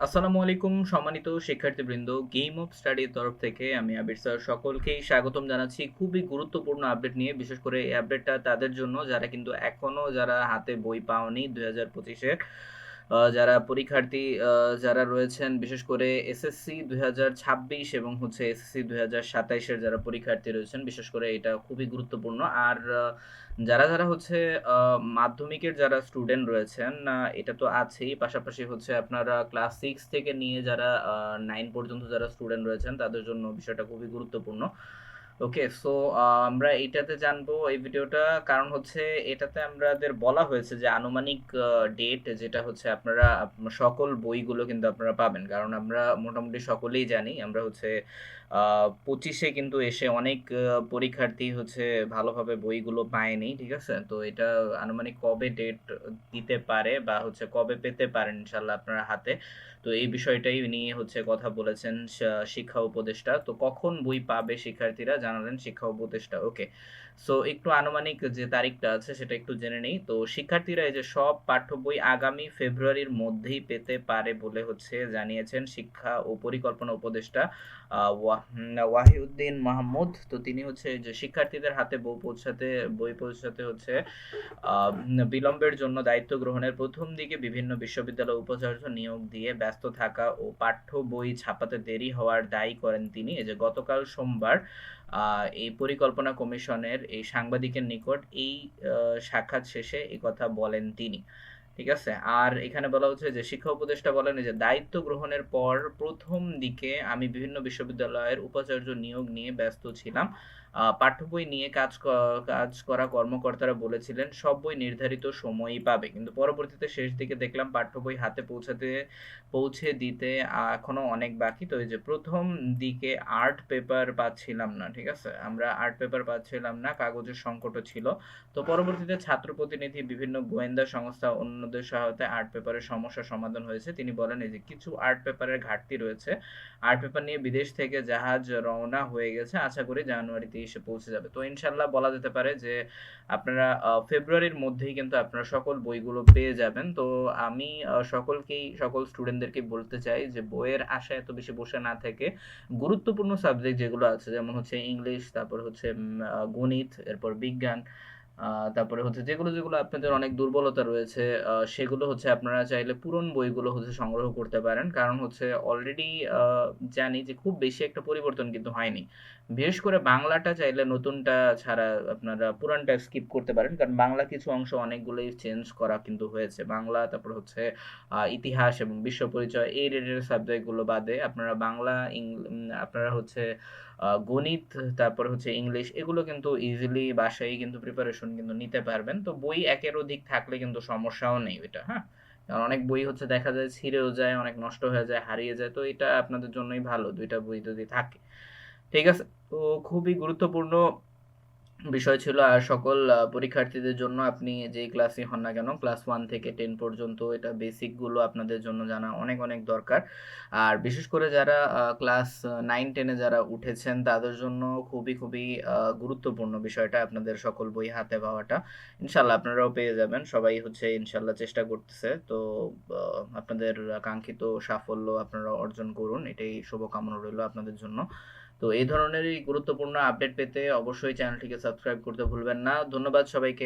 আসসালামু আলাইকুম সম্মানিত শিক্ষার্থীবৃন্দ, গেম অফ স্টাডির তরফ থেকে আমি আবির স্যার সকলকেই স্বাগতম জানাচ্ছি খুবই গুরুত্বপূর্ণ আপডেট নিয়ে। বিশেষ করে এই আপডেটটা তাদের জন্য যারা কিন্তু এখনো যারা হাতে বই পাওনি 2025-এর যারা পরীক্ষার্থী যারা রয়েছেন, বিশেষ করে এসএসসি 2026 এবং হচ্ছে এসএসসি 2027-এর যারা পরীক্ষার্থী রয়েছেন, বিশেষ করে এটা খুবই গুরুত্বপূর্ণ। আর যারা হচ্ছে মাধ্যমিকের যারা স্টুডেন্ট রয়েছেন, এটা তো আছেই, পাশাপাশি হচ্ছে আপনারা ক্লাস 6 থেকে নিয়ে যারা 9 পর্যন্ত যারা স্টুডেন্ট রয়েছেন তাদের জন্য বিষয়টা খুবই গুরুত্বপূর্ণ। ওকে, সো আমরা এটাতে জানবো এই ভিডিওটা, কারণ হচ্ছে এটাতে আমাদের বলা হয়েছে যে আনুমানিক ডেট যেটা হচ্ছে আপনারা সকল বইগুলো কিন্তু আপনারা পাবেন, কারণ আমরা মোটামুটি সকলেই জানি আমরা হচ্ছে 25-এ কিন্তু এসে অনেক পরীক্ষার্থী হচ্ছে ভালোভাবে বইগুলো পায়নি। ঠিক আছে, তো এটা আনুমানিক কবে ডেট দিতে পারে বা হচ্ছে কবে পেতে পারেন ইনশাল্লাহ আপনার হাতে, তো এই বিষয়টাই নিয়ে হচ্ছে কথা বলেছেন শিক্ষা উপদেষ্টা। তো কখন বই পাবে শিক্ষার্থীরা জানালেন শিক্ষা উপদেষ্টা। ওকে, সো একটু আনুমানিক যে তারিখটা আছে সেটা একটু জেনে নেই। তো শিক্ষার্থীরা এই যে সব পাঠ্য বই আগামী ফেব্রুয়ারির মধ্যেই পেতে পারে বলে হচ্ছে জানিয়েছেন শিক্ষা ও পরিকল্পনা উপদেষ্টা ওয়াহিউদ্দিন মাহমুদ। তো তিনি হচ্ছে যে শিক্ষার্থীদের হাতে বই পৌঁছাতে হচ্ছে বিলম্বের জন্য দায়িত্ব গ্রহণের প্রথম দিকে বিভিন্ন বিশ্ববিদ্যালয় উপাচার্য নিয়োগ দিয়ে ব্যস্ত থাকা ও পাঠ্য বই ছাপাতে দেরি হওয়ার দায়ী করেন তিনি। এই যে গতকাল সোমবার এই পরিকল্পনা কমিশনের এই সাংবাদিকের নিকট এই সাক্ষাৎ শেষে এই কথা বলেন তিনি। ঠিক আছে, আর এখানে বলা হচ্ছে যে শিক্ষা উপদেষ্টা বলেন যে দায়িত্ব গ্রহণের পর প্রথম দিকে আমি বিভিন্ন বিশ্ববিদ্যালয়ের উপাচার্য নিয়োগ নিয়ে ব্যস্ত ছিলাম। পাঠ্য বই নিয়ে কাজ করা কর্মকর্তারা বলেছিলেন সব বই নির্ধারিত সময়ই পাবে, কিন্তু পরবর্তীতে শেষ দিকে দেখলাম পাঠ্য বই হাতে পৌঁছে দিতে এখনো অনেক বাকি। তো এই যে প্রথম দিকে আর্ট পেপার পাচ্ছিলাম না, ঠিক আছে, আমরা আর্ট পেপার পাচ্ছিলাম না, কাগজের সংকটও ছিল। তো পরবর্তীতে ছাত্র প্রতিনিধি, বিভিন্ন গোয়েন্দা সংস্থা, অন্যদের সহায়তায় আর্ট পেপারের সমস্যার সমাধান হয়েছে। তিনি বলেন এই যে কিছু আর্ট পেপারের ঘাটতি রয়েছে, আর্ট পেপার নিয়ে বিদেশ থেকে জাহাজ রওনা হয়ে গেছে, আশা করি জানুয়ারিতে এসে পৌঁছে যাবে। তো ইনশাল্লাহ বলা যেতে পারে যে আপনারা ফেব্রুয়ারির মধ্যেই কিন্তু আপনারা সকল বইগুলো পেয়ে যাবেন। তো আমি সকল স্টুডেন্টদেরকে বলতে চাই যে বইয়ের আশায় এত বেশি বসে না থেকে গুরুত্বপূর্ণ সাবজেক্ট যেগুলো আছে, যেমন হচ্ছে ইংলিশ, তারপর হচ্ছে গণিত, এরপর বিজ্ঞান, তারপরে হচ্ছে যেগুলো আপনাদের অনেক দুর্বলতা রয়েছে, সেগুলো হচ্ছে আপনারা চাইলে পুরনো বইগুলো হচ্ছে সংগ্রহ করতে পারেন। কারণ হচ্ছে অলরেডি জানি যে খুব বেশি একটা পরিবর্তন কিন্তু হয়নি। বিশেষ করে বাংলাটা চাইলে নতুনটা ছাড়া আপনারা পুরানটা স্কিপ করতে পারেন, কারণ বাংলা কিছু অংশ অনেকগুলোই চেঞ্জ করা কিন্তু হয়েছে। বাংলা, তারপর হচ্ছে ইতিহাস এবং বিশ্ব পরিচয়, এই রিলেটেড সাবজেক্টগুলো বাদে আপনারা আপনারা হচ্ছে গণিত, তারপর হচ্ছে ইংলিশ, এগুলো কিন্তু ইজিলি বাসায় কিন্তু প্রিপারেশন কিন্তু নিতে পারবেন। তো বই একের অধিক থাকলে কিন্তু সমস্যাও নেই এটা, হ্যাঁ, কারণ অনেক বই হচ্ছে দেখা যায় ছিঁড়েও যায়, অনেক নষ্ট হয়ে যায়, হারিয়ে যায়। তো এটা আপনাদের জন্যই ভালো দুইটা বই যদি থাকে। ঠিক আছে, তো খুবই গুরুত্বপূর্ণ বিষয় ছিল। আর সকল পরীক্ষার্থীদের জন্য আপনি যেই ক্লাসে হন না কেন, ক্লাস 1 থেকে 10 পর্যন্ত, এটা বেসিক গুলো আপনাদের জন্য জানা অনেক অনেক দরকার। আর বিশেষ করে যারা ক্লাস 9-10-এ যারা উঠেছেন তাদের জন্য খুবই গুরুত্বপূর্ণ বিষয়টা আপনাদের সকল বই হাতে পাওয়াটা। ইনশাল্লাহ আপনারাও পেয়ে যাবেন, সবাই হচ্ছে ইনশাল্লাহ চেষ্টা করতেছে। তো আপনাদের কাঙ্ক্ষিত সাফল্য আপনারা অর্জন করুন, এটাই শুভকামনা রইল আপনাদের জন্য। তো এই ধরনেরই গুরুত্বপূর্ণ আপডেট পেতে অবশ্যই চ্যানেলটিকে সাবস্ক্রাইব করতে ভুলবেন না। ধন্যবাদ সবাইকে।